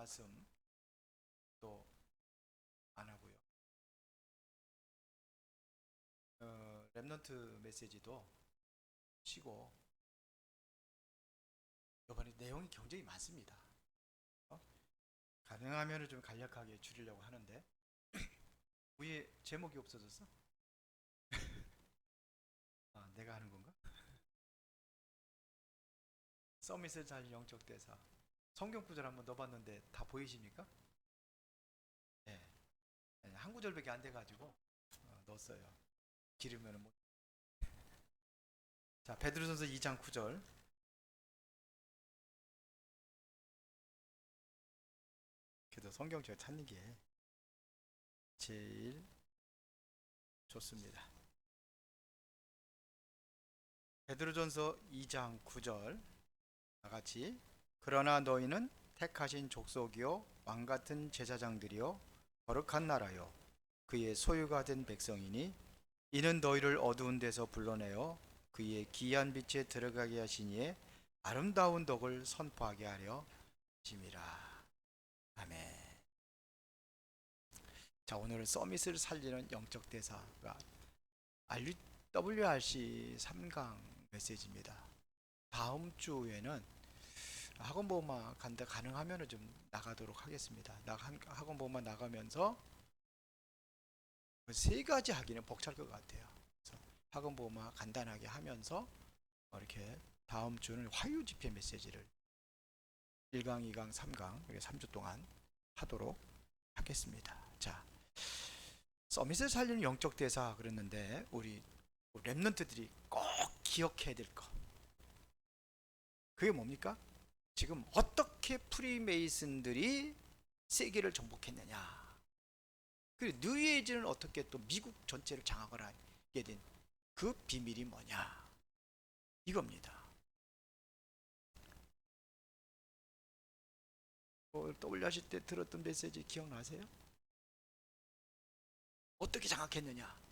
말씀 또 안 하고요. 랩넌트 메시지도 쉬고 이번에 내용이 굉장히 많습니다. 어? 가능하면 좀 간략하게 줄이려고 하는데 위에 제목이 없어졌어? 아, 내가 하는 건가? 서밋을 잘 영적 대사 성경 구절 한번 넣어봤는데 다 보이십니까? 네. 네, 한 구절밖에 안 돼가지고 넣었어요. 기르면은 못. 자, 베드로전서 2장 9절. 그래도 성경 제가 찾는 게 제일 좋습니다. 베드로전서 2장 9절 다같이 그러나 너희는 택하신 족속이요 왕 같은 제사장들이요 거룩한 나라요 그의 소유가 된 백성이니 이는 너희를 어두운 데서 불러내어 그의 기이한 빛에 들어가게 하시니에 아름다운 덕을 선포하게 하려 하심이라. 아멘. 자, 오늘은 서밋을 살리는 영적 대사가 WRC 3강 메시지입니다. 다음 주에는 학원보험만 간다 가능하면 좀 나가도록 하겠습니다. 학원보험만 나가면서 세 가지 하기는 벅찰 것 같아요. 그래서 학원보험만 간단하게 하면서 이렇게 다음 주는 화요 집회 메시지를 1강, 2강, 3강 이렇게 3주 동안 하도록 하겠습니다. 자, 서밋을 살리는 영적 대사 그랬는데 우리 랩런트들이 꼭 기억해야 될 거. 그게 뭡니까? 지금 어떻게 프리메이슨들이 세계를 정복했느냐. 그리고 뉴에이지는 어떻게 또 미국 전체를 장악을 하게 된 그 비밀이 뭐냐. 이겁니다. 떠올려 하실 때 들었던 메시지 기억나세요? 어떻게 장악했느냐?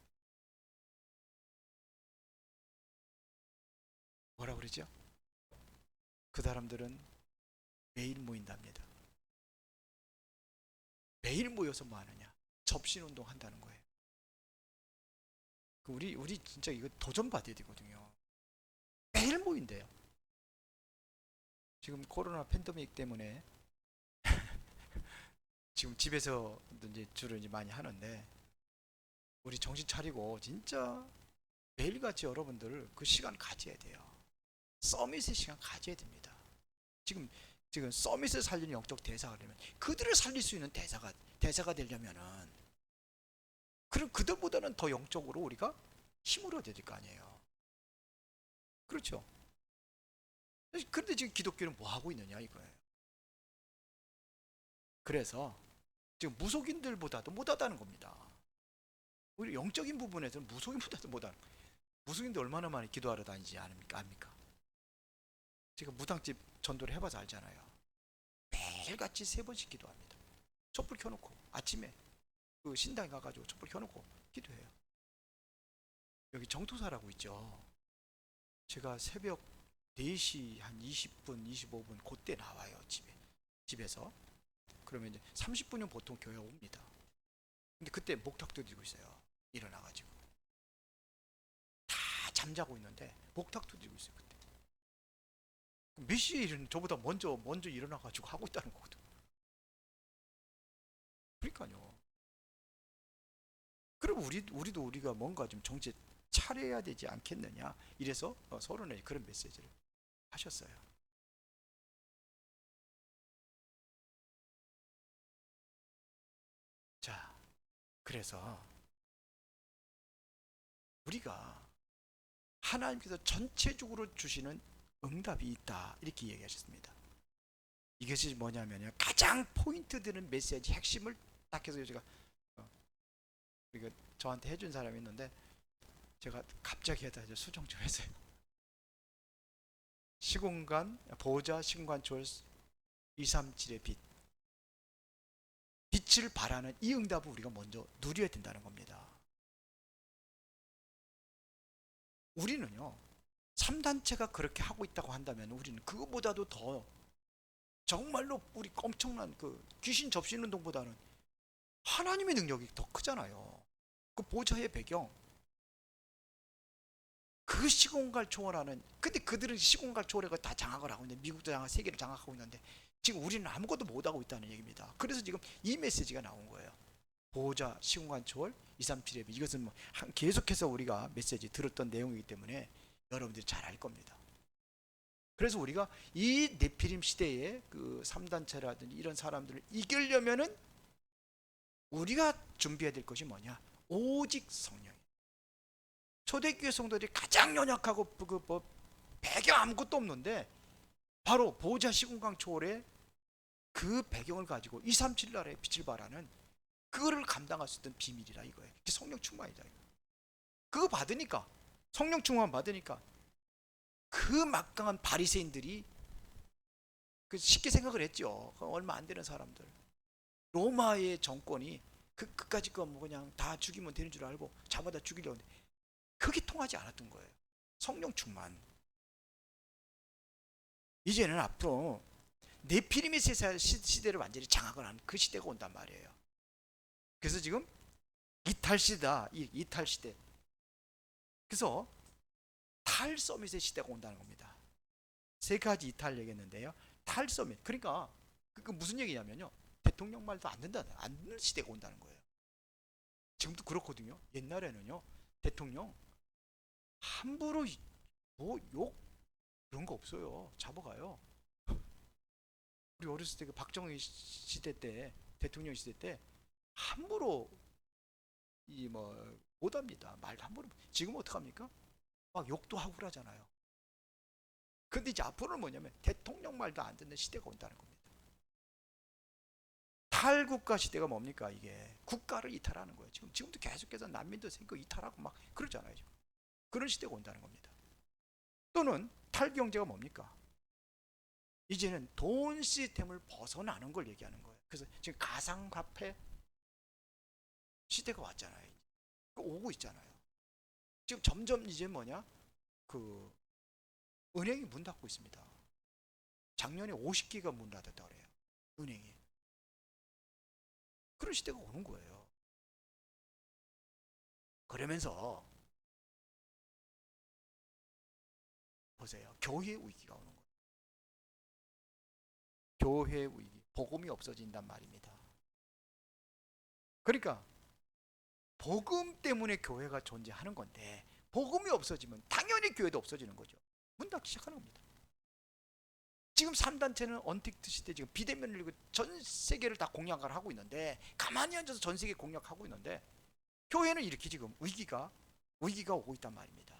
뭐라 그러죠? 그 사람들은 매일 모인답니다. 매일 모여서 뭐 하느냐? 접신 운동 한다는 거예요. 우리 진짜 이거 도전 받아야 되거든요. 매일 모인대요. 지금 코로나 팬데믹 때문에 지금 집에서 이제 주로 이제 많이 하는데 우리 정신 차리고 진짜 매일같이 여러분들 그 시간 가져야 돼요. 서밋의 시간 가져야 됩니다. 지금 서밋을 살리는 영적 대사가 되면 그들을 살릴 수 있는 대사가 되려면은 그럼 그들보다는 더 영적으로 우리가 힘을 얻어야 될 거 아니에요. 그렇죠? 그런데 지금 기독교는 뭐 하고 있느냐 이거예요. 그래서 지금 무속인들보다도 못하다는 겁니다. 오히려 영적인 부분에서는 무속인보다도 못하는 거예요. 무속인들 얼마나 많이 기도하러 다니지 않습니까? 제가 무당집 전도를 해봐서 알잖아요. 매일같이 3번씩 기도합니다. 촛불 켜놓고 아침에 그 신당에 가가지고 촛불 켜놓고 기도해요. 여기 정토사라고 있죠. 제가 새벽 4시 한 20분, 25분 그때 나와요 집에서. 그러면 이제 30분이면 보통 교회 옵니다. 근데 그때 목탁도 들고 있어요. 일어나가지고 다 잠자고 있는데 목탁도 들고 있어요. 그때 몇 시에 일은 저보다 먼저 일어나가지고 하고 있다는 거거든. 그러니까요. 그럼 우리가 뭔가 좀 정신 차려야 되지 않겠느냐. 이래서 서론에 그런 메시지를 하셨어요. 자, 그래서 우리가 하나님께서 전체적으로 주시는 응답이 있다 이렇게 얘기하셨습니다. 이것이 뭐냐면요, 가장 포인트 드는 메시지 핵심을 딱 해서 제가 우리가 저한테 해준 사람이 있는데 제가 갑자기 하다 이제 수정 좀 했어요. 시공간 보호자 시공간 초월 237의 빛, 빛을 발하는 이 응답을 우리가 먼저 누려야 된다는 겁니다. 우리는요 3단체가 그렇게 하고 있다고 한다면 우리는 그것보다도 더 정말로 우리 엄청난 그 귀신 접신 운동보다는 하나님의 능력이 더 크잖아요. 그 보좌의 배경, 그 시공갈 초월하는. 근데 그들은 시공갈 초월을 다 장악을 하고 있는데, 미국도 장악, 세계를 장악하고 있는데 지금 우리는 아무것도 못하고 있다는 얘기입니다. 그래서 지금 이 메시지가 나온 거예요. 보호자 시공간 초월 237예비. 이것은 뭐 계속해서 우리가 메시지 들었던 내용이기 때문에 여러분들이 잘 알 겁니다. 그래서 우리가 이 네피림 시대에 그 3단체라든지 이런 사람들을 이기려면은 우리가 준비해야 될 것이 뭐냐? 오직 성령. 초대교회 성도들이 가장 연약하고 뭐 배경 아무것도 없는데 바로 보호자 시공간 초월의 그 배경을 가지고 237 나라의 빛을 발하는 그거를 감당할 수 있던 비밀이라 이거예요. 성령 충만이다. 그거 받으니까, 성령 충만 받으니까 그 막강한 바리새인들이 그 쉽게 생각을 했죠. 얼마 안 되는 사람들, 로마의 정권이 그까짓 거 뭐 그냥 다 죽이면 되는 줄 알고 잡아다 죽이려고 했는데 그게 통하지 않았던 거예요. 성령 충만. 이제는 앞으로 네피림의 시대를 완전히 장악을 하는 그 시대가 온단 말이에요. 그래서 지금 이탈 시대다. 이탈 시대. 그래서 탈 서밋의 시대가 온다는 겁니다. 세 가지 이탈 얘기했는데요. 탈 서밋. 그러니까 그 무슨 얘기냐면요. 대통령 말도 안 된다. 안 듣는 시대가 온다는 거예요. 지금도 그렇거든요. 옛날에는요. 대통령 함부로 뭐 욕 그런 거 없어요. 잡아가요. 우리 어렸을 때 그 박정희 시대 때, 대통령 시대 때 함부로 이 뭐 못합니다. 말도 함부로. 지금 어떡합니까? 막 욕도 하고 그러잖아요. 근데 이제 앞으로는 뭐냐면 대통령 말도 안 듣는 시대가 온다는 겁니다. 탈국가 시대가 뭡니까? 이게 국가를 이탈하는 거예요. 지금도 계속해서 난민도 생기고 이탈하고 막 그러잖아요. 지금. 그런 시대가 온다는 겁니다. 또는 탈경제가 뭡니까? 이제는 돈 시스템을 벗어나는 걸 얘기하는 거예요. 그래서 지금 가상화폐 시대가 왔잖아요. 오고 있잖아요. 지금 점점 이제 뭐냐? 그 은행이 문 닫고 있습니다. 작년에 50기가 문 닫았다 그래요. 은행이. 그런 시대가 오는 거예요. 그러면서 보세요. 교회 위기가 오는 거예요. 교회 위기. 복음이 없어진단 말입니다. 그러니까 복음 때문에 교회가 존재하는 건데 복음이 없어지면 당연히 교회도 없어지는 거죠. 문 닫기 시작하는 겁니다. 지금 3단체는 언택트 시대 지금 비대면을 이고 전 세계를 다 공략을 하고 있는데 가만히 앉아서 전 세계 공략하고 있는데 교회는 이렇게 지금 위기가 오고 있단 말입니다.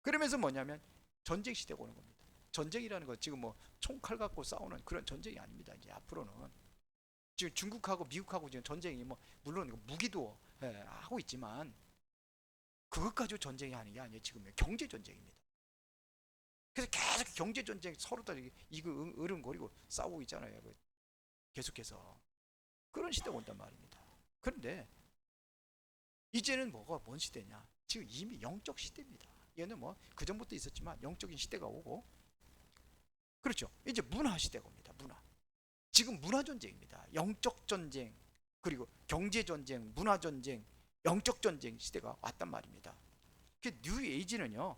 그러면서 뭐냐면 전쟁 시대가 오는 겁니다. 전쟁이라는 건 지금 뭐 총칼 갖고 싸우는 그런 전쟁이 아닙니다. 이제 앞으로는 지금 중국하고 미국하고 지금 전쟁이 뭐 물론 무기도 하고 있지만 그것 가지고 전쟁이 하는 게 아니에요. 지금 경제 전쟁입니다. 그래서 계속 경제 전쟁 서로 다 이거 으름거리고 싸우고 있잖아요. 계속해서 그런 시대가 온단 말입니다. 그런데 이제는 뭐가 뭔 시대냐? 지금 이미 영적 시대입니다. 얘는 뭐 그 전부터 있었지만 영적인 시대가 오고 그렇죠. 이제 문화 시대가 옵니다. 문화. 지금 문화 전쟁입니다. 영적 전쟁 그리고 경제 전쟁, 문화 전쟁, 영적 전쟁 시대가 왔단 말입니다. 그 뉴 에이지는요.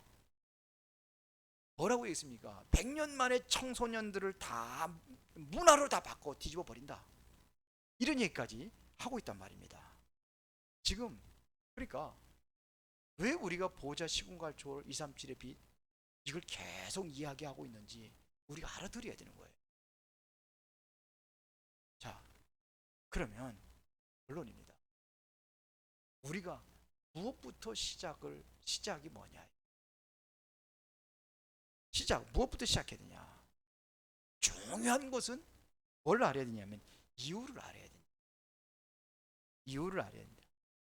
뭐라고 했습니까? 100년 만에 청소년들을 다 문화로 다 바꿔 뒤집어 버린다. 이런 얘기까지 하고 있단 말입니다. 지금 그러니까 왜 우리가 보호자 시공갈 초월 237의 빛 이걸 계속 이야기하고 있는지 우리가 알아들어야 되는 거예요. 자, 그러면 결론입니다. 우리가 무엇부터 시작이 뭐냐? 무엇부터 시작해야 되냐? 중요한 것은 뭘 알아야 되냐면 이유를 알아야 된다. 이유를 알아야 된다.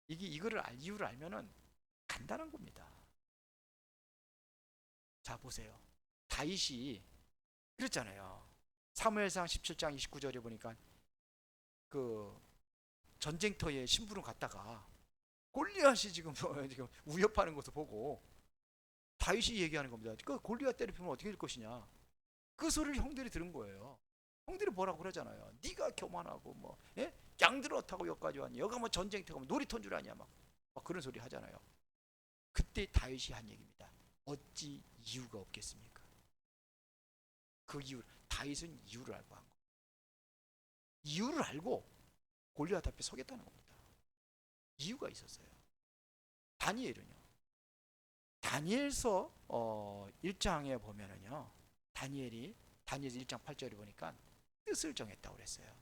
이유를 알면은 간단한 겁니다. 자, 보세요. 다윗이 그랬잖아요. 사무엘상 17장 29절에 보니까 그 전쟁터에 심부름 갔다가 골리앗이 지금 위협하는 것을 보고 다윗이 얘기하는 겁니다. 그 골리앗 때리면 어떻게 될 것이냐? 그 소리를 형들이 들은 거예요. 형들이 뭐라고 그러잖아요. 네가 교만하고 뭐 예? 양들 어타고 여기까지 왔냐? 여가 뭐 전쟁터가 뭐 놀이터인 줄 아냐? 막 그런 소리 하잖아요. 그때 다윗이 한 얘기입니다. 어찌 이유가 없겠습니까? 그 이유, 다윗은 이유를 알고 한 거. 이유를 알고 골리앗 앞에 서겠다는 겁니다. 이유가 있었어요. 다니엘은요. 다니엘서 1장에 보면은요. 다니엘 1장 8절에 보니까 뜻을 정했다고 그랬어요.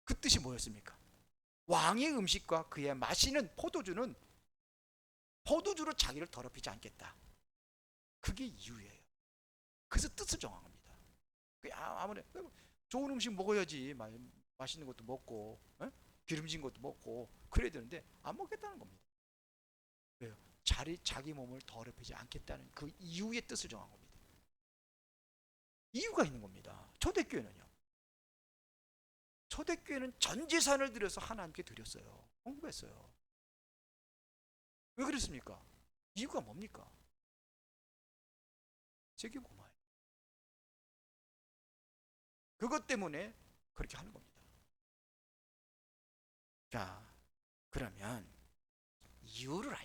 그 뜻이 뭐였습니까? 왕의 음식과 그의 마시는 포도주로 자기를 더럽히지 않겠다. 그게 이유예요. 그래서 뜻을 정한 겁니다. 아무래도 좋은 음식 먹어야지 맛있는 것도 먹고 기름진 것도 먹고 그래야 되는데 안 먹겠다는 겁니다. 왜요? 자기 몸을 더럽히지 않겠다는 그 이유의 뜻을 정한 겁니다. 이유가 있는 겁니다. 초대교회는 전 재산을 들여서 하나님께 드렸어요. 헌금했어요. 왜 그랬습니까? 이유가 뭡니까? 세계 고마워요. 그것 때문에 그렇게 하는 겁니다. 자, 그러면 이유를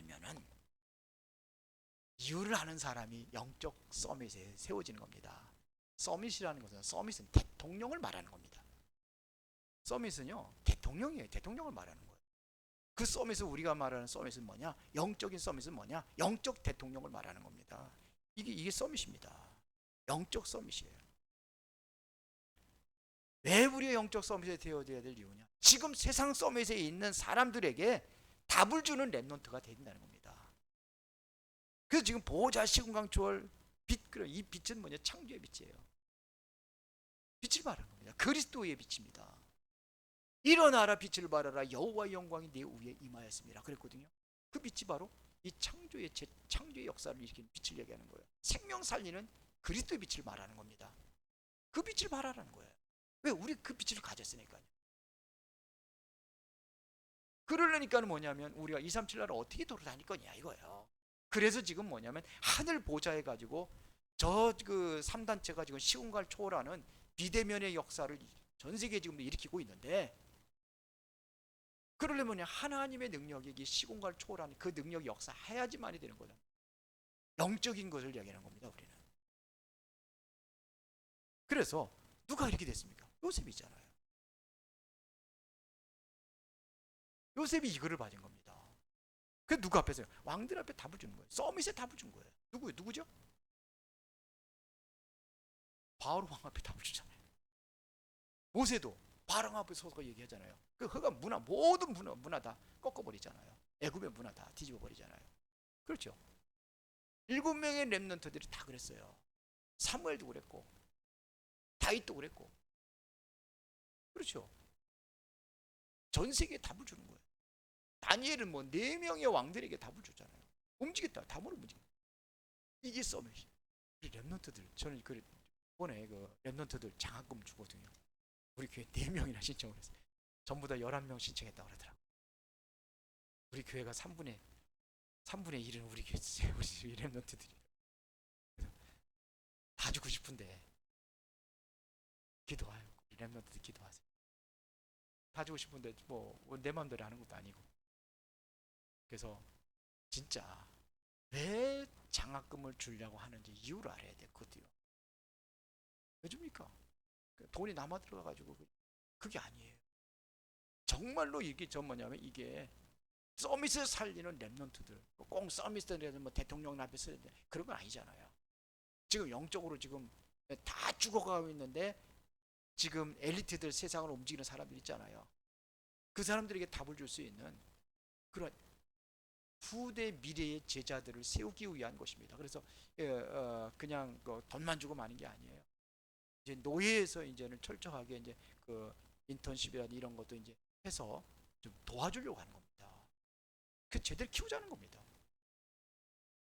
아는 사람이 영적 서밋에 세워지는 겁니다. 서밋은 대통령을 말하는 겁니다. 서밋은요, 대통령이에요. 대통령을 말하는 거예요. 그 서밋은 우리가 말하는 서밋은 뭐냐? 영적인 서밋은 뭐냐? 영적 대통령을 말하는 겁니다. 이게 서밋입니다. 영적 서밋이에요. 왜 우리가 영적 서밋에 되어야 될 이유냐? 지금 세상 서밋에 있는 사람들에게 답을 주는 렘넌트가 된다는 겁니다. 그래서 지금 보호자 시금강 초월 이 빛은 뭐냐? 창조의 빛이에요. 빛을 말하는 겁니다. 그리스도의 빛입니다. 일어나라 빛을 발하라 여호와의 영광이 내 위에 임하였습니다. 그랬거든요. 그 빛이 바로 이 창조의 역사를 일으키는 빛을 얘기하는 거예요. 생명 살리는 그리스도의 빛을 말하는 겁니다. 그 빛을 발하라는 거예요. 왜? 우리 그 빛을 가졌으니까요. 그러려니까는 뭐냐면 우리가 237 나라 어떻게 돌아다닐 거냐 이거예요. 그래서 지금 뭐냐면 하늘 보좌해 가지고 저 그 3단체가 지금 시공간을 초월하는 비대면의 역사를 전 세계에 지금 일으키고 있는데, 그러려면 하나님의 능력이 이 시공간을 초월하는 그 능력이 역사해야지만이 되는 거죠. 영적인 것을 얘기하는 겁니다. 우리는. 그래서 누가 이렇게 됐습니까? 요셉이잖아요. 요셉이 이거를 받은 겁니다. 그 누구 앞에서요? 왕들 앞에 답을 주는 거예요. 서밋에 답을 준 거예요. 누구죠? 바울 왕 앞에 답을 주잖아요. 모세도 바로 앞에 서서 얘기하잖아요. 그 흑암 모든 문화 다 꺾어버리잖아요. 애굽의 문화 다 뒤집어버리잖아요. 그렇죠. 7명의 렘넌트들이 다 그랬어요. 사무엘도 그랬고 다윗도 그랬고. 그렇죠. 전 세계에 답을 주는 거예요. 다니엘은 뭐 4명의 왕들에게 답을 줬잖아요. 움직였다. 답을 움직였다. 이게 서밋이. 우리 렘넌트들, 저는 이번에 그 렘넌트들 장학금 주거든요. 우리 교회 4명이나 신청을 했어요. 전부 다 11명 신청했다고 그러더라고요. 우리 교회가 3분의 1은 우리 교회 우리 렘넌트들이. 다 주고 싶은데 기도하요. 우리 렘넌트들 기도하세요. 다 주고 싶은데 뭐 내 마음대로 하는 것도 아니고. 그래서 진짜 왜 장학금을 주려고 하는지 이유를 알아야 돼. 그것도요. 왜 줍니까? 돈이 남아 들어가가지고 그게 아니에요. 정말로 이게 뭐냐면 이게 서밋을 살리는 렘넌트들, 꼭 서밋을 뭐 대통령 앞에 서야 돼 그런 건 아니잖아요. 지금 영적으로 지금 다 죽어가고 있는데 지금 엘리트들 세상을 움직이는 사람들 있잖아요. 그 사람들에게 답을 줄 수 있는 그런 후대 미래의 제자들을 세우기 위한 것입니다. 그래서 그냥 돈만 주고 마는 게 아니에요. 이제 노예에서 이제는 철저하게 이제 그 인턴십이라든지 이런 것도 이제 해서 좀 도와주려고 하는 겁니다. 그 제대로 키우자는 겁니다.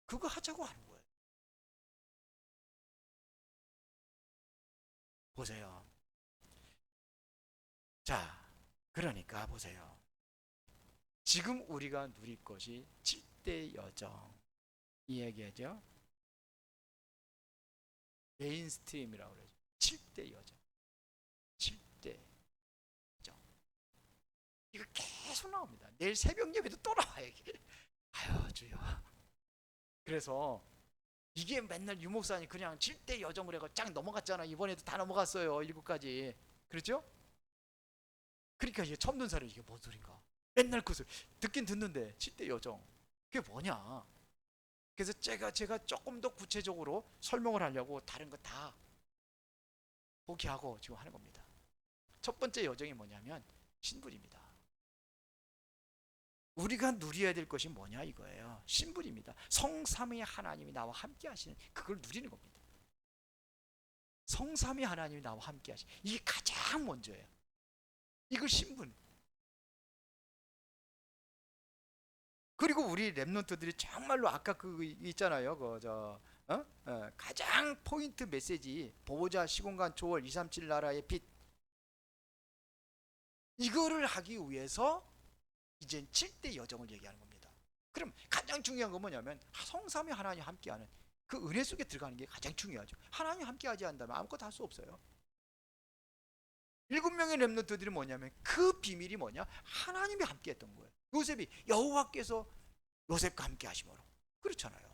그거 하자고 하는 거예요. 보세요. 자, 그러니까 보세요. 지금 우리가 누릴 것이 7대 여정 이 얘기죠. 메인스트림이라고 그러죠. 7대 여정. 7대 여정. 이거 계속 나옵니다. 내일 새벽 예배도 또 나와요, 이게. 아유, 주여. 그래서 이게 맨날 유목사님 그냥 7대 여정을 해가 쫙 넘어갔잖아. 이번에도 다 넘어갔어요. 7가지. 그렇죠? 그러니까 이게 처음 듣는 사람이 이게 뭔 소린가? 맨날 그 소리 듣긴 듣는데 7대 여정. 그게 뭐냐? 그래서 제가 조금 더 구체적으로 설명을 하려고 다른 거 다 포기하고 지금 하는 겁니다. 첫 번째 여정이 뭐냐면 신분입니다. 우리가 누려야 될 것이 뭐냐 이거예요. 신분입니다. 성삼위 하나님이 나와 함께 하시는 그걸 누리는 겁니다. 성삼위 하나님이 나와 함께 하시는 이게 가장 먼저예요. 이거 신분. 그리고 우리 랩런트들이 정말로 아까 그 있잖아요. 가장 포인트 메시지 보호자 시공간 초월 237 나라의 빛 이거를 하기 위해서 이제 7대 여정을 얘기하는 겁니다. 그럼 가장 중요한 건 뭐냐면 성삼위 하나님 함께하는 그 은혜 속에 들어가는 게 가장 중요하죠. 하나님 함께하지 않는다면 아무것도 할 수 없어요. 7명의 렘넌트들이 뭐냐면 그 비밀이 뭐냐? 하나님이 함께했던 거예요. 요셉이 여호와께서 요셉과 함께 하심으로 그렇잖아요.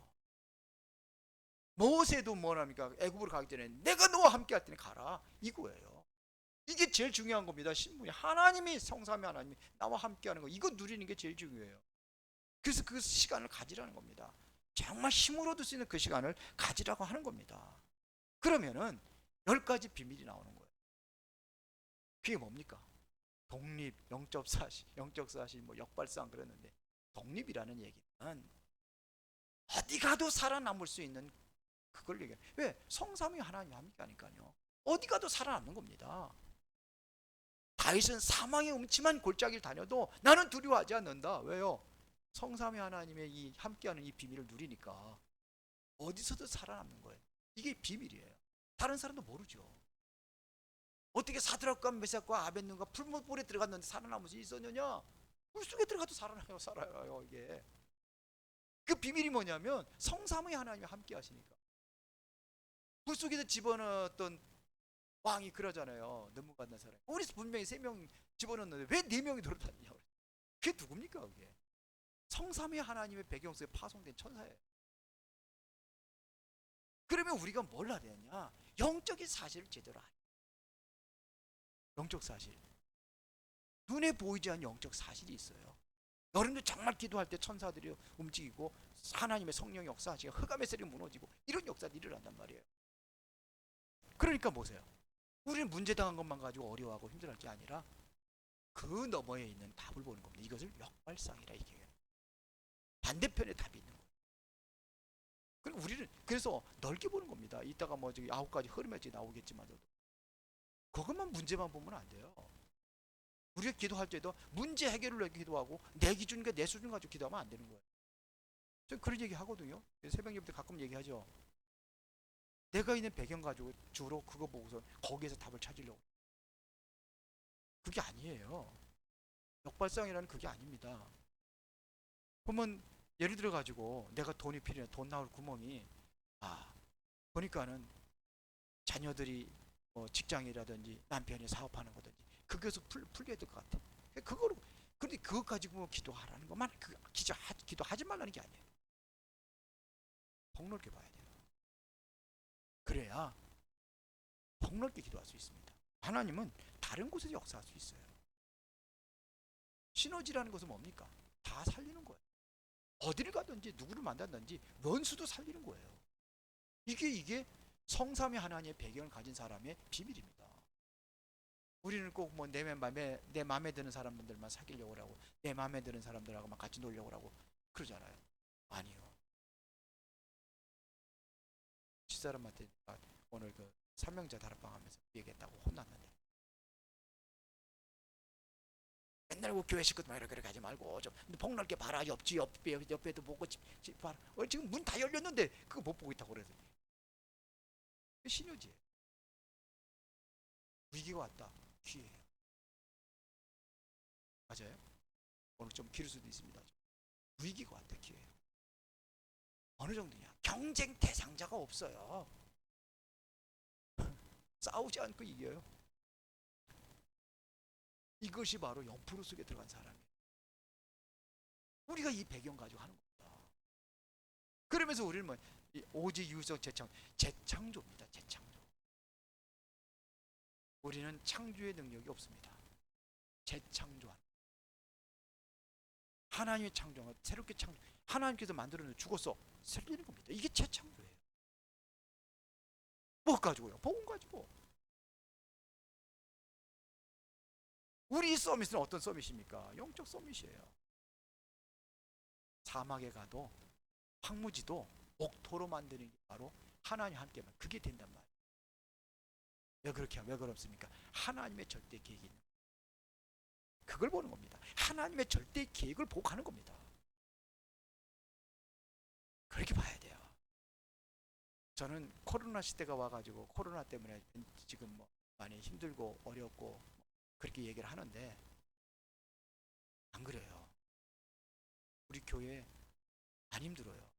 모세도 뭐랍니까? 애굽으로 가기 전에 내가 너와 함께 할 테니 가라 이거예요. 이게 제일 중요한 겁니다. 신분이 하나님이 성삼위 하나님이 나와 함께하는 거 이거 누리는 게 제일 중요해요. 그래서 그 시간을 가지라는 겁니다. 정말 힘으로 얻을 수 있는 그 시간을 가지라고 하는 겁니다. 그러면은 10가지 비밀이 나오는 거예요. 그게 뭡니까? 독립, 영적 사실, 뭐 역발상 그랬는데 독립이라는 얘기는 어디 가도 살아남을 수 있는 그걸 얘기해요. 왜? 성삼위 하나님 함께 하니까요. 어디 가도 살아남는 겁니다. 다윗은 사망의 음침한 골짜기를 다녀도 나는 두려워하지 않는다. 왜요? 성삼위 하나님의 이 함께하는 이 비밀을 누리니까 어디서도 살아남는 거예요. 이게 비밀이에요. 다른 사람도 모르죠. 어떻게 사드락과 메삭과 아벳느가 풀무불에 들어갔는데 살아남을 수 있었느냐? 물속에 들어가도 살아요 이게. 그 비밀이 뭐냐면 성삼위 하나님이 함께 하시니까. 물속에서 집어넣었던 왕이 그러잖아요. 느부갓네살. 우리 분명히 3명 집어넣었는데 왜 4명이 돌아다니냐? 그게 누굽니까 그게? 성삼위 하나님의 배경 속에 파송된 천사예요. 그러면 우리가 뭘 알아야 되냐? 영적인 사실을 제대로 알아야 돼요. 영적 사실. 눈에 보이지 않는 영적 사실이 있어요. 여러분들 정말 기도할 때 천사들이 움직이고 하나님의 성령이 역사하시고 흑암의 세력이 무너지고 이런 역사들이 일어난단 말이에요. 그러니까 보세요. 우리는 문제당한 것만 가지고 어려워하고 힘들어할 게 아니라 그 너머에 있는 답을 보는 겁니다. 이것을 역발상이라 얘기해요. 반대편에 답이 있는 거예요. 그리고 우리는 그래서 넓게 보는 겁니다. 이따가 뭐 저기 9가지 흐름에 나오겠지만도 그것만 문제만 보면 안 돼요. 우리가 기도할 때도 문제 해결을 위해 기도하고 내 기준과 내 수준 가지고 기도하면 안 되는 거예요. 저 그런 얘기 하거든요. 새벽 예배 때 가끔 얘기하죠. 내가 있는 배경 가지고 주로 그거 보고서 거기에서 답을 찾으려고. 그게 아니에요. 역발상이라는 그게 아닙니다. 그러면 예를 들어 가지고 내가 돈이 필요해. 돈 나올 구멍이 보니까는 자녀들이 뭐 직장이라든지 남편이 사업하는 거든지 그것을 풀려야 될 것 같아. 그거로 그런데 그것 가지고 기도하라는 것만 기도하지 말라는 게 아니에요. 폭넓게 봐야 돼요. 그래야 폭넓게 기도할 수 있습니다. 하나님은 다른 곳에서 역사할 수 있어요. 시너지라는 것은 뭡니까? 다 살리는 거예요. 어디를 가든지 누구를 만난든지 원수도 살리는 거예요. 이게 성삼위 하나님의 배경을 가진 사람의 비밀입니다. 우리는 꼭 뭐 내 마음에 드는 사람들만 사귀려고 하고 내 마음에 드는 사람들하고만 같이 놀려고 하고 그러잖아요. 아니요. 집사람한테 오늘 그 삼명자 다락방 하면서 얘기했다고 혼났는데 맨날 그 교회 식구들 막 이렇게 가지 말고 좀 폭넓게 봐라. 옆에도 보고 집 봐라. 지금 문 다 열렸는데 그거 못 보고 있다고 그래서 신효지. 위기가 왔다. 기회예요. 맞아요? 오늘 좀 길을 수도 있습니다. 위기가 왔다. 기회예요. 어느 정도냐? 경쟁 대상자가 없어요. 싸우지 않고 이겨요. 이것이 바로 영프로 속에 들어간 사람이에요. 우리가 이 배경 가지고 하는 겁니다. 그러면서 우리는 뭐 오직 유성 재창조입니다. 재창조. 우리는 창조의 능력이 없습니다. 재창조하는. 하나님의 창조가 새롭게 창조. 하나님께서 만들어내 죽었어. 살리는 겁니다. 이게 재창조예요. 뭐 가지고요? 복음 가지고. 우리 서밋은 어떤 서밋입니까? 영적 서밋이에요. 사막에 가도 황무지도 옥토로 만드는 게 바로 하나님 함께만 그게 된단 말이에요. 왜 그렇습니까? 하나님의 절대 계획이 있는 거예요. 그걸 보는 겁니다. 하나님의 절대 계획을 보고 가는 겁니다. 그렇게 봐야 돼요. 저는 코로나 시대가 와가지고 코로나 때문에 지금 뭐 많이 힘들고 어렵고 그렇게 얘기를 하는데 안 그래요. 우리 교회 안 힘들어요.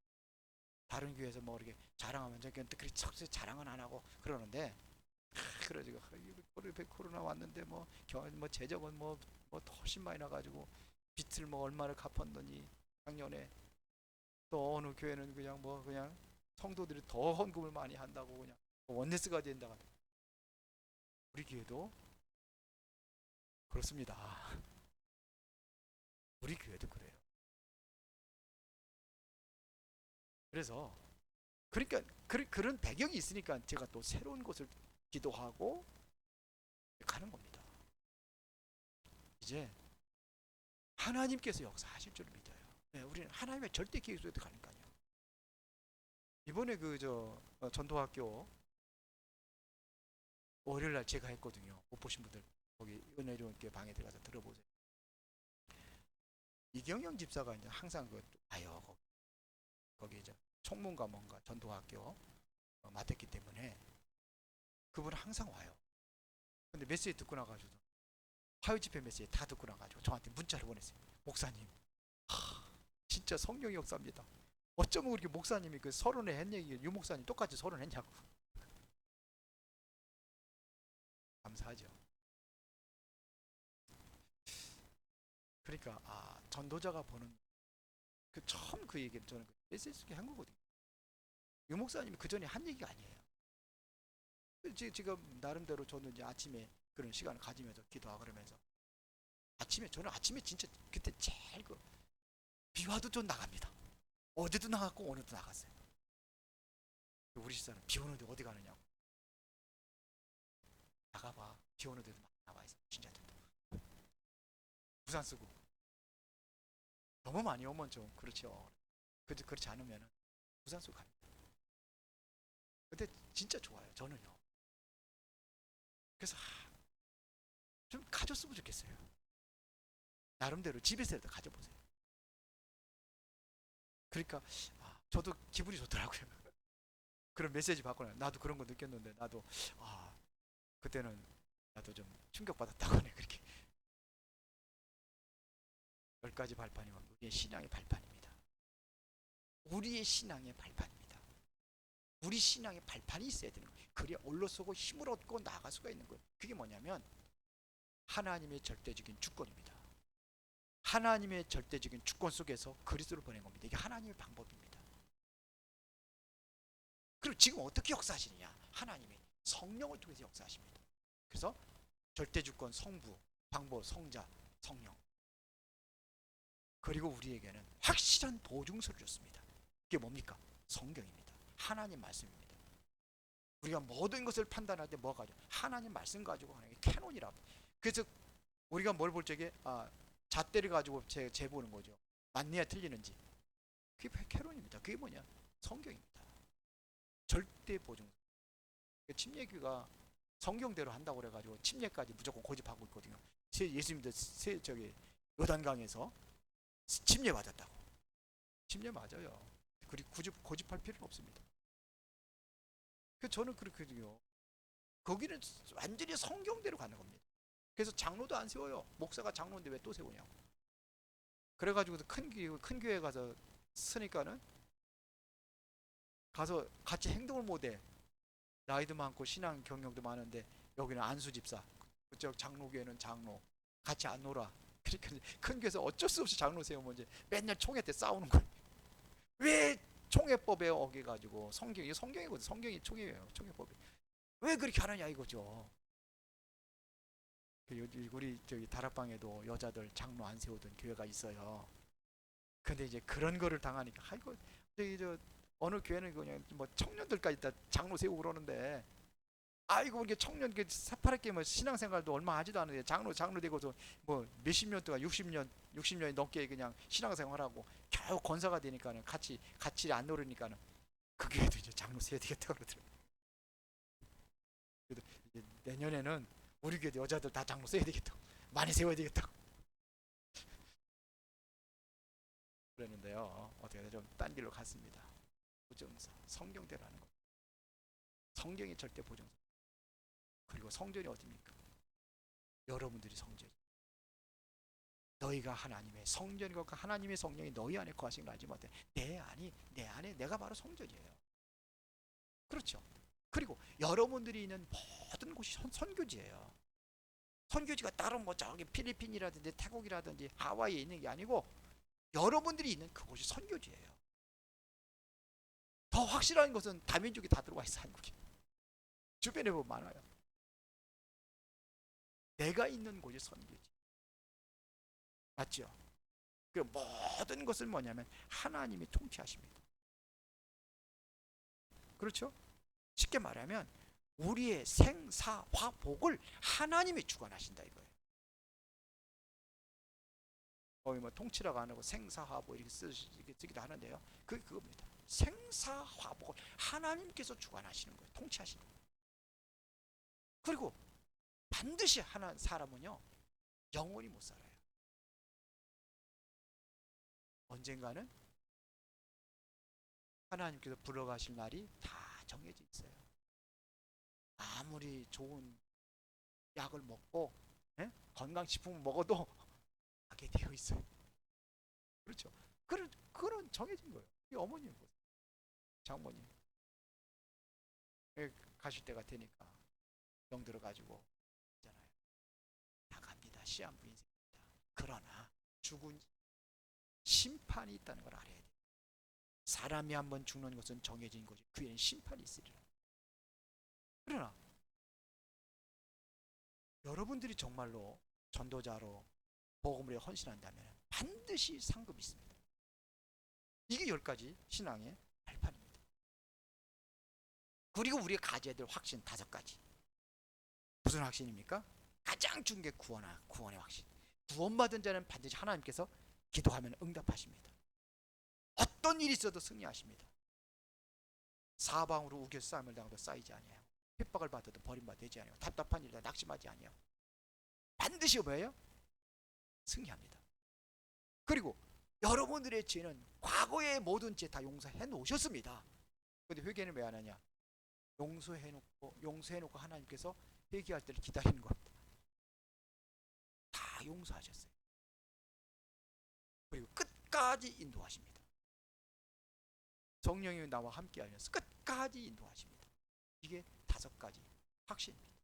다른 교회에서 뭐 이렇게 자랑하면 저기 그렇게 자랑은 안 하고 그러는데 그러지고 코로나 왔는데 뭐 재정은 뭐 훨씬 많이 나가지고 빚을 뭐 얼마를 갚았더니 작년에 또 어느 교회는 그냥 성도들이 더 헌금을 많이 한다고 그냥 원네스가 된다고. 우리 교회도 그렇습니다. 우리 교회도 그래요. 그래서 그러니까 그런 배경이 있으니까 제가 또 새로운 곳을 기도하고 가는 겁니다. 이제 하나님께서 역사하실 줄 믿어요. 네, 우리는 하나님의 절대 계획 속에 가니까요. 이번에 전도학교 월요일 날 제가 했거든요. 못 보신 분들 거기 은혜로운교회 방에 들어가서 들어보세요. 이경영 집사가 이제 항상 와요. 거기 이제 총무가 뭔가 전도학교 맡았기 때문에 그분은 항상 와요. 근데 메시지 듣고 나가지고 화요 집회 메시지 다 듣고 나가지고 저한테 문자를 보냈어요. 목사님, 진짜 성령의 역사입니다. 어쩌면 그렇게 목사님이 그 서론에 했 얘기 유 목사님 똑같이 서론했냐고. 감사하죠. 그러니까 전도자가 보는 처음 그 얘기를 저는 메시지 속에 한 거거든요. 유 목사님이 그 전에 한 얘기가 아니에요. 지금 나름대로 저는 이제 아침에 그런 시간을 가지면서 기도하고 그러면서 저는 아침에 진짜 그때 제일 비 와도 좀 나갑니다. 어제도 나갔고 오늘도 나갔어요. 우리 집사는 비 오는데 어디 가느냐고. 나가봐. 비 오는데도 막 나와 있어. 신자들도. 부산 쓰고. 너무 많이 오면 좀 그렇죠. 그렇지 않으면 부산 쓰고 갑니다. 근데 진짜 좋아요. 저는요. 그래서 좀 가졌으면 좋겠어요. 나름대로 집에서라도 가져보세요. 그러니까 저도 기분이 좋더라고요. 그런 메시지 받고 나도 그런 거 느꼈는데 나도 그때는 나도 좀 충격받았다고 하네. 그렇게 10가지 발판이면 우리의 신앙의 발판입니다. 우리의 신앙의 발판입니다. 우리 신앙의 발판이 있어야 되는 거예요. 그래야 올라서고 힘을 얻고 나아갈 수가 있는 거예요. 그게 뭐냐면 하나님의 절대적인 주권입니다. 하나님의 절대적인 주권 속에서 그리스도를 보낸 겁니다. 이게 하나님의 방법입니다. 그리고 지금 어떻게 역사하시느냐? 하나님의 성령을 통해서 역사하십니다. 그래서 절대주권 성부, 방법, 성자, 성령. 그리고 우리에게는 확실한 보증서를 줬습니다. 그게 뭡니까? 성경입니다. 하나님 말씀입니다. 우리가 모든 것을 판단할 때 뭐가 가지고 하나님 말씀 가지고 하는 게 캐논이라고. 그래서 우리가 뭘 볼 적에 잣대를 가지고 재보는 거죠. 맞느냐 틀리는지. 그게 캐논입니다. 그게 뭐냐? 성경입니다. 절대 보증. 침례교가 성경대로 한다고 그래가지고 침례까지 무조건 고집하고 있거든요. 예수님도 요단강에서 침례 맞았다고. 침례 맞아요. 그리고 고집할 필요는 없습니다. 저는 그렇거든요. 거기는 완전히 성경대로 가는 겁니다. 그래서 장로도 안 세워요. 목사가 장로인데 왜 또 세우냐고. 그래가지고 큰 교회 가서 쓰니까는 가서 같이 행동을 못해. 나이도 많고 신앙 경력도 많은데 여기는 안수 집사, 그쪽 장로교회는 장로, 같이 안 놀아. 그러니까 이제 큰 교회에서 어쩔 수 없이 장로 세우면 이제 맨날 총회 때 싸우는 거예요. 왜 총회법에 어겨가지고 성경이 성경이거든. 성경이 총회예요. 총회법이 왜 그렇게 하느냐 이거죠. 우리 저기 다락방에도 여자들 장로 안 세우던 교회가 있어요. 근데 이제 그런 거를 당하니까 아이고 저기 저 어느 교회는 그냥 뭐 청년들까지 다 장로 세우고 그러는데 아이고 이게 청년 그 새파랗게 뭐 신앙생활도 얼마 하지도 않은데 장로 되고서 뭐 몇십 년 동안 60년이 넘게 그냥 신앙생활하고 겨우 권사가 되니까는 같이 안 노르니까는 그 교회도 이제 장로 세야 되겠다 그러더라고요. 그래도 이제 내년에는 우리 교회도 여자들 다 장로 세야 되겠다, 많이 세워야 되겠다 그랬는데요. 어떻게 좀 딴 길로 갔습니다. 보정서 성경대로 하는 거. 성경이 절대 보정서. 그리고 성전이 어디입니까? 여러분들이 성전. 너희가 하나님의 성전이고 하나님의 성령이 너희 안에 거하신 걸 알지 못해. 내 안에 내가 바로 성전이에요. 그렇죠. 그리고 여러분들이 있는 모든 곳이 선교지예요. 선교지가 따로 뭐 저기 필리핀이라든지 태국이라든지 하와이에 있는 게 아니고 여러분들이 있는 그곳이 선교지예요. 더 확실한 것은 다민족이 다 들어와 있어. 한국에 주변에 보면 많아요. 내가 있는 곳이 선교지. 맞죠? 그 모든 것을 뭐냐면 하나님이 통치하십니다. 그렇죠? 쉽게 말하면 우리의 생사화복을 하나님이 주관하신다 이거예요. 거기 뭐 통치라고 안 하고 생사화복 이렇게 쓰기도 하는데요. 그겁니다. 생사화복을 하나님께서 주관하시는 거예요. 통치하시는 거예요. 그리고 반드시 하나 사람은요 영원히 못 살아요. 언젠가는 하나님께서 불러가실 날이 다 정해져 있어요. 아무리 좋은 약을 먹고 건강식품을 먹어도 하게 되어 있어요. 그렇죠. 그런 정해진 거예요. 이 어머님 보세요. 장모님 가실 때가 되니까 병 들어가지고 있잖아요. 다 갑니다. 시한부 인생입니다. 그러나 죽은 심판이 있다는 걸 알아야 돼요. 사람이 한번 죽는 것은 정해진 것이 그에는 심판이 있으리라. 그러나 여러분들이 정말로 전도자로 복음을 헌신한다면 반드시 상급이 있습니다. 이게 10가지 신앙의 발판입니다. 그리고 우리가 가져야 될 확신 5가지. 무슨 확신입니까? 가장 중요한 게 구원의 확신. 구원받은 자는 반드시 하나님께서 기도하면 응답하십니다. 어떤 일이 있어도 승리하십니다. 사방으로 우겨 싸움을 당해도 쌓이지 아니하고 핍박을 받아도 버림받지 아니하고 답답한 일이다 낙심하지 아니하고 반드시 뭐예요? 승리합니다. 그리고 여러분들의 죄는 과거의 모든 죄 다 용서해 놓으셨습니다. 근데 회개는 왜 안 하냐? 용서해놓고 하나님께서 회개할 때를 기다리는 겁니다. 다 용서하셨어요. 그리고 끝까지 인도하십니다. 성령이 나와 함께 하면서 끝까지 인도하십니다. 이게 5가지 확신입니다.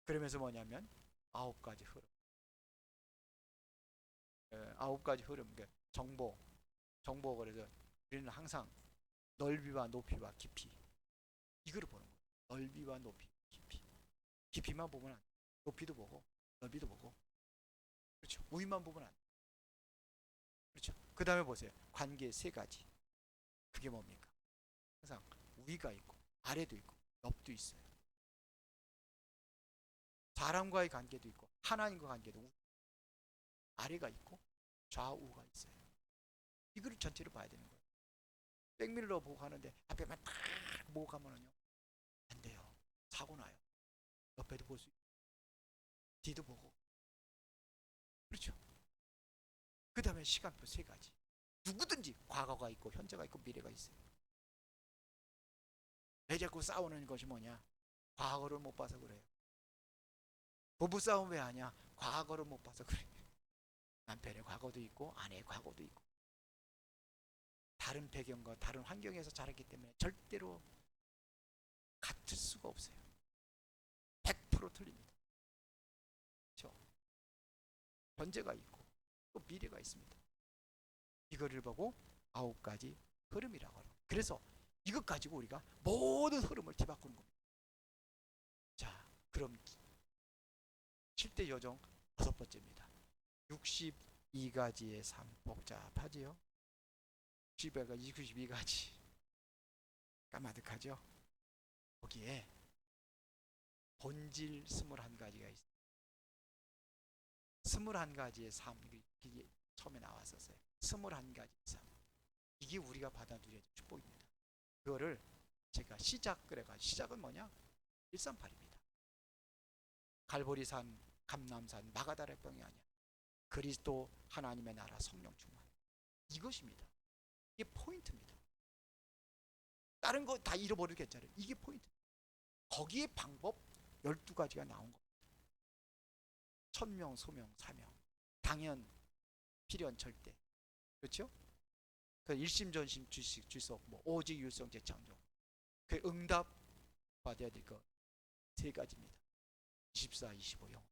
그러면서 뭐냐면 9가지 흐름. 9가지 흐름. 정보 그래서 우리는 항상 넓이와 높이와 깊이 이거를 보는 거예요. 넓이와 높이, 깊이. 깊이만 보면 안 돼. 높이도 보고 넓이도 보고. 그렇죠. 우위만 보면 안 돼. 그렇죠. 그 다음에 보세요. 관계 3가지. 그게 뭡니까? 항상 위가 있고 아래도 있고 옆도 있어요. 사람과의 관계도 있고 하나님과 관계도 아래가 있고 좌우가 있어요. 이거를 전체로 봐야 되는 거예요. 백밀러 보고 가는데 앞에만 딱 보고 가면은요 안 돼요. 사고 나요. 옆에도 볼 수 있고 뒤도 보고. 그렇죠. 그 다음에 시간표 3가지. 누구든지 과거가 있고 현재가 있고 미래가 있어요. 왜 자꾸 싸우는 것이 뭐냐? 과거를 못 봐서 그래요. 부부싸움 왜 하냐? 과거를 못 봐서 그래요. 남편의 과거도 있고 아내의 과거도 있고 다른 배경과 다른 환경에서 자랐기 때문에 절대로 같을 수가 없어요. 100% 틀립니다. 그렇죠? 현재가 있고 또 미래가 있습니다. 이거를 보고 9가지 흐름이라고 합니다. 그래서 이것 가지고 우리가 모든 흐름을 뒤바꾸는 겁니다. 자, 그럼 7대 요정 5번째입니다. 62가지의 삶. 복잡하지요? 92가지 까마득하죠? 거기에 본질 21가지가 있어요. 21가지의 삶, 이게 처음에 나왔었어요. 21가지의 삶. 이게 우리가 받아들여야 축복입니다. 그거를 제가 시작 그래가지고, 시작은 뭐냐? 138입니다. 갈보리산, 감남산, 마가다라 병이 아니야. 그리스도 하나님의 나라 성령 충만. 이것입니다. 이게 포인트입니다. 다른 거 다 잃어버리겠잖아요. 이게 포인트. 거기에 방법 12가지가 나온 겁니다. 천명, 소명, 사명, 당연, 필연, 절대. 그렇죠? 그 일심전심 주식, 주석, 뭐 오직 율성 재창조. 그 응답 받아야 될 거 세 가지입니다. 24, 25, 0.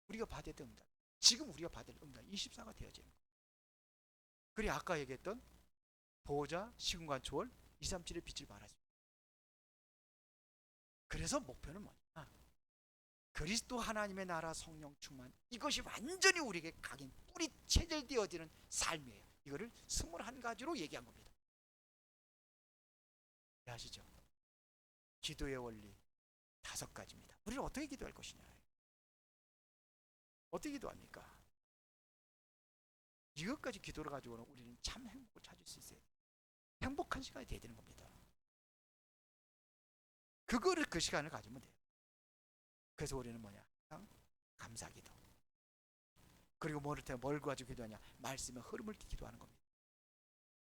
우리가 받아야 될 응답. 지금 우리가 받을 응답 24가 되어야 됩니다. 그래 아까 얘기했던 보호자, 시공간 초월, 237의 빛을 발하죠. 그래서 목표는 뭐냐? 그리스도 하나님의 나라 성령 충만. 이것이 완전히 우리에게 각인 뿌리 체질되어지는 삶이에요. 이거를 21가지로 얘기한 겁니다. 아시죠? 기도의 원리 5가지입니다. 우리는 어떻게 기도할 것이냐? 어떻게 기도합니까? 이것까지 기도를 가지고는 우리는 참 행복을 찾을 수 있어요. 행복한 시간이 돼야 되는 겁니다. 그거를 그 시간을 가지면 돼요. 그래서 우리는 뭐냐? 감사기도. 그리고 뭘 가지고 기도하냐? 말씀의 흐름을 기도하는 겁니다.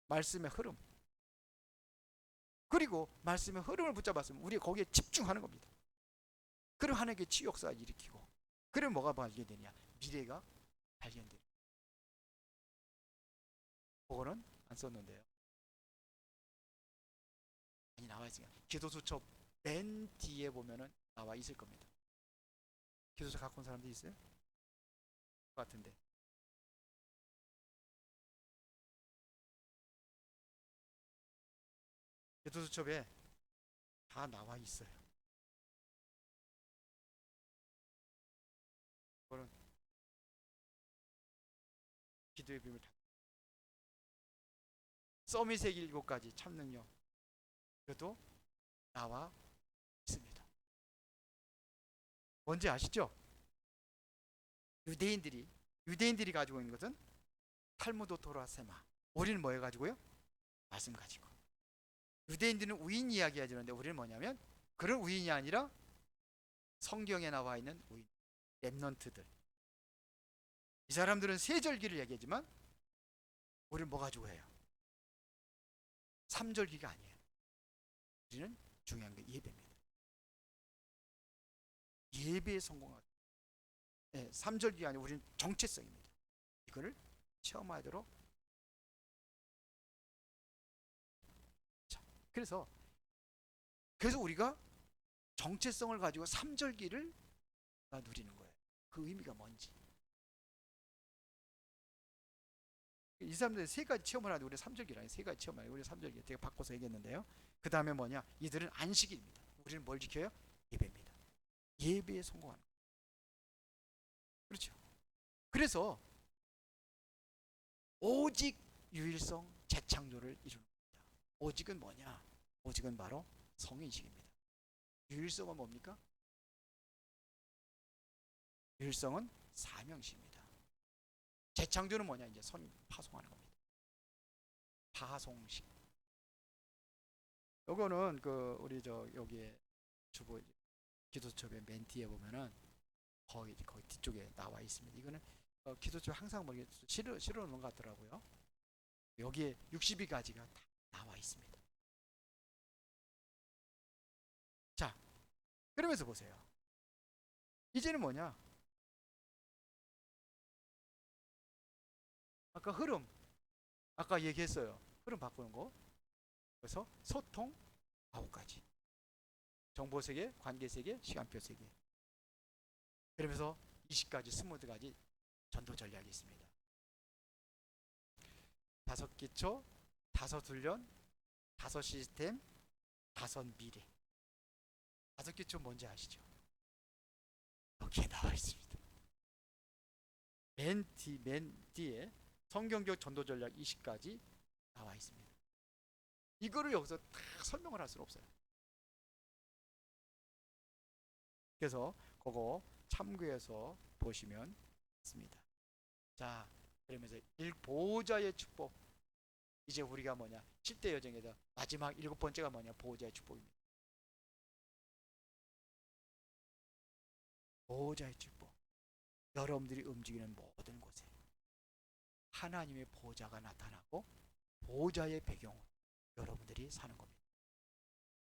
말씀의 흐름. 그리고 말씀의 흐름을 붙잡았으면 우리가 거기에 집중하는 겁니다. 그럼 하나님의 치유 역사가 일으키고, 그럼 뭐가 발견되냐? 미래가 발견돼요. 그거는 안 썼는데요. 많이 나와 있으니까 기도수첩 맨 뒤에 보면은 나와 있을 겁니다. 기도수첩 갖고 온 사람들 있어요? 같은데. 기도수첩에 다 나와 있어요. 그거는 기도의 비밀. 서밋의 7가지 참능력. 그것도 나와 있습니다. 뭔지 아시죠? 유대인들이 가지고 있는 것은 탈무드 토라 세마. 우리는 뭐 해가지고요? 말씀 가지고. 유대인들은 우인 이야기 하는데 우리는 뭐냐면 그런 우인이 아니라 성경에 나와 있는 우인, 렘넌트들. 이 사람들은 세절기를 얘기하지만 우리는 뭐 가지고 해요? 3절기가 아니에요. 우리는 중요한 게 예배입니다. 예배에 성공하고, 네, 3절기가 아니고 우리는 정체성입니다. 이거를 체험하도록. 자, 그래서 우리가 정체성을 가지고 3절기를 누리는 거예요. 그 의미가 뭔지. 이 사람들이 3가지 체험을 하는데 우리 3절기를 아니 3가지 체험을 하니 우리 3절기 제가 바꿔서 얘기했는데요. 그 다음에 뭐냐? 이들은 안식일입니다. 우리는 뭘 지켜요? 예배입니다. 예배에 성공하는 거예요. 그렇죠. 그래서 오직 유일성 재창조를 이루는 겁니다. 오직은 뭐냐? 오직은 바로 성인식입니다. 유일성은 뭡니까? 유일성은 사명식입니다. 재창조는 뭐냐? 이제 선 파송하는 겁니다. 파송식. 요거는 그 우리 여기에 주보 기도첩의 맨 뒤에 보면은 거의 뒤쪽에 나와 있습니다. 이거는 기도첩 항상 실어 놓은 것 같더라고요. 여기에 62가지가 다 나와 있습니다. 자, 그러면서 보세요. 이제는 뭐냐? 아까 흐름, 아까 얘기했어요. 흐름 바꾸는 거. 그래서 소통, 9가지. 정보 세계, 관계 세계, 시간표 세계. 그러면서 20가지, 20가지 전도 전략이 있습니다. 5기초, 5훈련, 5시스템, 5미래. 5기초 뭔지 아시죠? 여기에 나와 있습니다. 맨 뒤에 성경적 전도 전략 20가지 나와 있습니다. 이거를 여기서 다 설명을 할 수는 없어요. 그래서 그거 참고해서 보시면 됩니다. 자, 그러면서 보호자의 축복. 이제 우리가 뭐냐? 10대 여정에서 마지막 7번째가 뭐냐? 보호자의 축복입니다. 보호자의 축복. 여러분들이 움직이는 모든 곳에 하나님의 보호자가 나타나고 보호자의 배경으로 여러분들이 사는 겁니다.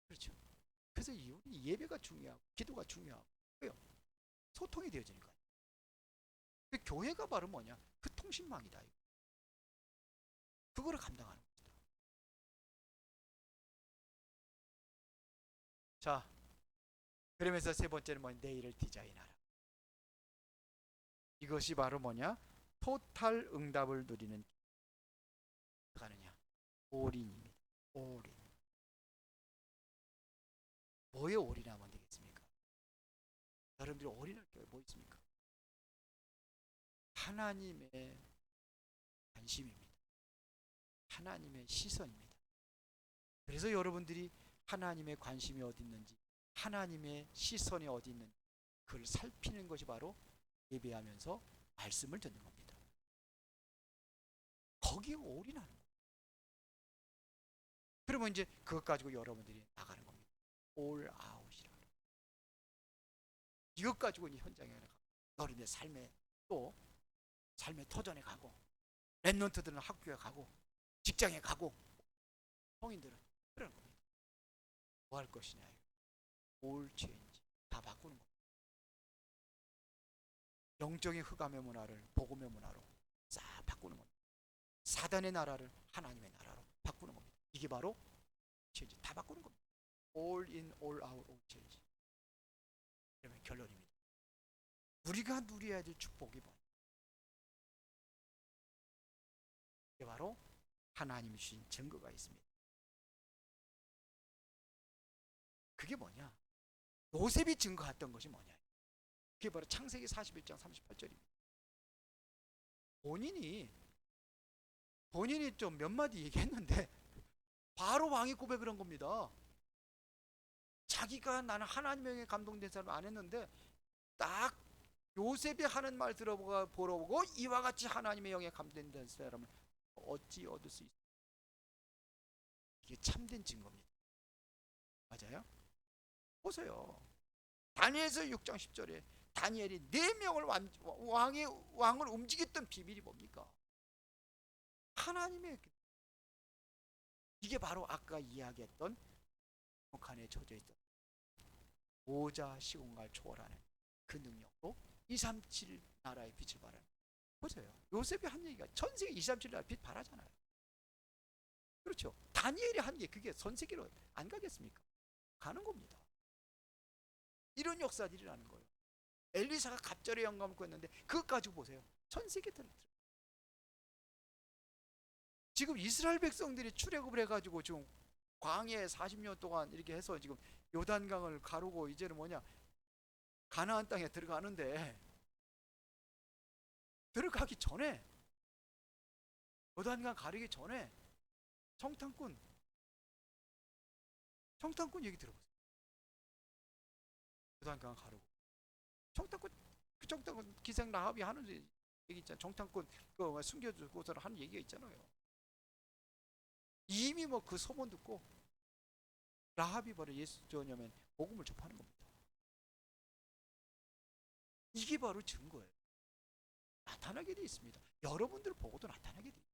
그렇죠? 그래서 이 예배가 중요하고 기도가 중요하고 왜요? 소통이 되어지니까. 그 교회가 바로 뭐냐? 그 통신망이다. 그거를 감당하는 겁니다. 자, 그러면서 세 번째는 뭐냐? 내일을 디자인하라. 이것이 바로 뭐냐? 토탈 응답을 누리는 가느냐? 올인입니다. 올인. 뭐에 올인하면 되겠습니까? 여러분들이 올인할 게 뭐 있습니까? 하나님의 관심입니다. 하나님의 시선입니다. 그래서 여러분들이 하나님의 관심이 어디 있는지, 하나님의 시선이 어디 있는지 그걸 살피는 것이 바로 예배하면서 말씀을 듣는 겁니다. 거기에 올인하는 거예요. 그러면 이제 그것 가지고 여러분들이 나가는 겁니다. 올 아웃이라. 이것 가지고 이 현장에 나가. 너희의 삶에 또 삶의 터전에 가고, 랩런트들은 학교에 가고, 직장에 가고, 성인들은 그런 겁니다. 뭐 할 것이냐? 올 체인지 다 바꾸는 겁니다. 영적인 흑암의 문화를 복음의 문화로 싹 바꾸는 겁니다. 사단의 나라를 하나님의 나라로 바꾸는 겁니다. 이게 바로 체인지 다 바꾸는 겁니다. All in, all out, all change. 그러면 결론입니다. 우리가 누려야 될 축복이 뭐냐? 이게 바로 하나님이 주신 증거가 있습니다. 그게 뭐냐? 요셉이 증거했던 것이 뭐냐? 그게 바로 창세기 41장 38절입니다. 본인이 좀 몇 마디 얘기했는데 바로 왕이 고백을 한 겁니다. 자기가 나는 하나님의 감동된 사람 안 했는데 딱 요셉이 하는 말 들어보고 이와 같이 하나님의 영에 감동된 사람을 어찌 얻을 수 있어요? 이게 참된 증거입니다. 맞아요? 보세요. 다니엘서 6장 10절에 다니엘이 4명을 왕을 움직였던 비밀이 뭡니까? 하나님의 이게 바로 아까 이야기했던 북한에 젖어 있던 보호자 시공간을 초월하는 그 능력으로 237 나라의 빛을 발하는. 보세요. 요셉이 한 얘기가 전 세계 237 나라 빛 발하잖아요. 그렇죠. 다니엘이 한 게 그게 전 세계로 안 가겠습니까? 가는 겁니다. 이런 역사들이 일어나는 거예요. 엘리사가 갑절의 영감을 구했는데 그것 가지고 보세요. 전 세계들. 지금 이스라엘 백성들이 출애굽을 해가지고 지금 광야에 40년 동안 이렇게 해서 지금 요단강을 가르고 이제는 뭐냐 가나안 땅에 들어가는데 들어가기 전에 요단강 가르기 전에 청탄꾼 얘기 들어보세요. 요단강 가르고 청탄꾼 기생 라합이 하는 얘기 있잖아요. 청탄꾼 그 숨겨주고서 하는 얘기가 있잖아요. 이미 뭐 그 소문 듣고 라합이 바로 예수 전염면 복음을 접하는 겁니다. 이게 바로 증거예요. 나타나게 돼 있습니다. 여러분들 보고도 나타나게 돼 있어요.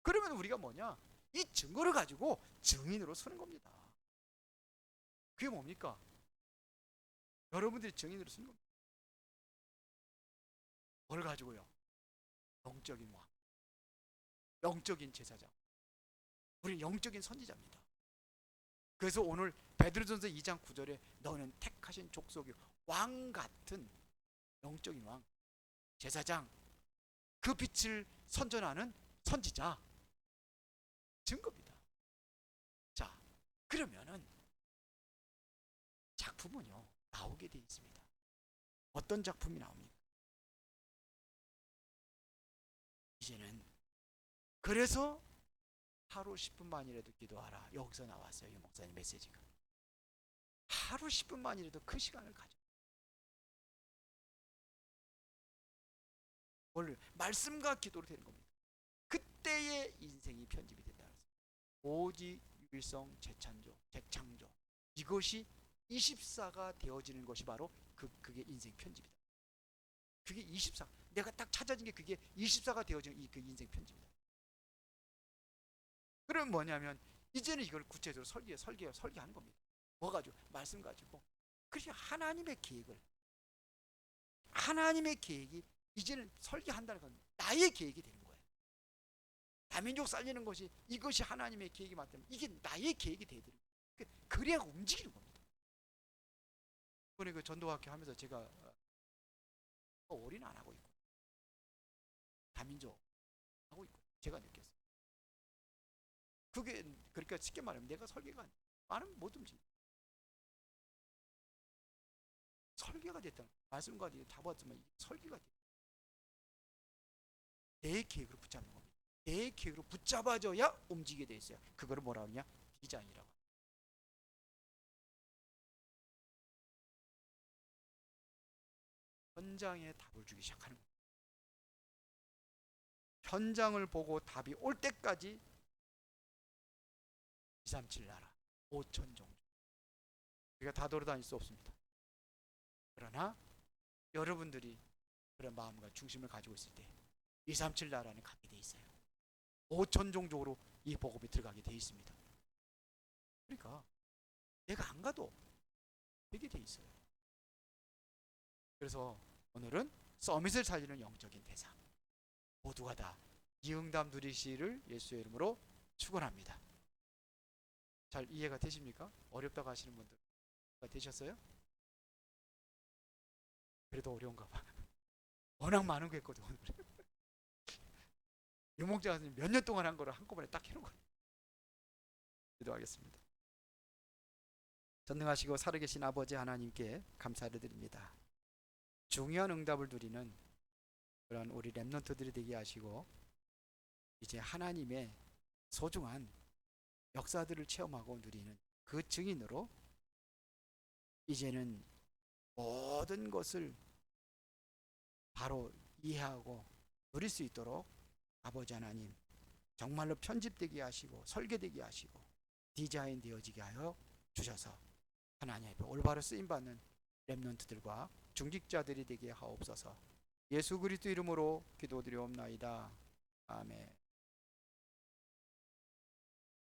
그러면 우리가 뭐냐? 이 증거를 가지고 증인으로 서는 겁니다. 그게 뭡니까? 여러분들이 증인으로 서는 겁니다. 뭘 가지고요? 영적인 왕, 영적인 제사장. 우리는 영적인 선지자입니다. 그래서 오늘 베드로전서 2장 9절에 너는 택하신 족속이 왕 같은 영적인 왕, 제사장, 그 빛을 선전하는 선지자, 증거입니다. 자, 그러면은 작품은요 나오게 돼 있습니다. 어떤 작품이 나옵니까? 이제는 그래서 하루 10분만이라도 기도하라. 여기서 나왔어요. 이 목사님 메시지가. 하루 10분만이라도 그 시간을 가져. 원래 말씀과 기도로 되는 겁니다. 그때의 인생이 편집이 된다. 오직 유일성 재창조, 이것이 24가 되어지는 것이 바로 그게 인생 편집이다. 그게 24. 내가 딱 찾아진 게 그게 24가 되어지는 그 인생 편집이다. 그럼 뭐냐면 이제는 이걸 구체적으로 설계하는 겁니다. 뭐 가지고? 말씀 가지고. 그래서 하나님의 계획이 이제는 설계한다는 건 나의 계획이 되는 거예요. 다민족 살리는 것이 이것이 하나님의 계획이 맞다면 이게 나의 계획이 돼야 되는 거예요. 그래야 움직이는 겁니다. 이번에 그 전도학교 하면서 제가 올인 안 하고 있고 다민족 하고 있고 제가 느꼈어요. 그게 그러니까 쉽게 말하면 내가 설계가 나는 못 움직여. 설계가 됐다. 말씀과 다 봤지만 설계가 됐다. 내 계획으로 붙잡는 겁니다. 내 계획으로 붙잡아져야 움직이게 돼 있어요. 그거를 뭐라 하냐? 디자인이라고. 현장에 답을 주기 시작하는 겁니다. 현장을 보고 답이 올 때까지 237 나라 5천 종족 우리가 다 돌아다닐 수 없습니다. 그러나 여러분들이 그런 마음과 중심을 가지고 있을 때 237 나라는 가게 돼 있어요. 5천 종족으로 이 복음이 들어가게 돼 있습니다. 그러니까 내가 안 가도 되게 돼 있어요. 그래서 오늘은 서밋을 살리는 영적인 대상, 모두가 다 이 응답 누리시기를 예수의 이름으로 축원합니다. 잘 이해가 되십니까? 어렵다고 하시는 분들 되셨어요? 그래도 어려운가 봐. 워낙 많은 거 했거든 오늘. 유목자님 몇 년 동안 한 거를 한꺼번에 딱 해놓은 거예요. 기도하겠습니다. 전능하시고 살아계신 아버지 하나님께 감사를 드립니다. 중요한 응답을 누리는 그런 우리 렘넌트들이 되게 하시고 이제 하나님의 소중한 역사들을 체험하고 누리는 그 증인으로 이제는 모든 것을 바로 이해하고 누릴 수 있도록 아버지 하나님 정말로 편집되게 하시고 설계되게 하시고 디자인 되어지게 하여 주셔서 하나님 앞에 올바로 쓰임받는 렘넌트들과 중직자들이 되게 하옵소서. 예수 그리스도 이름으로 기도드리옵나이다. 아멘.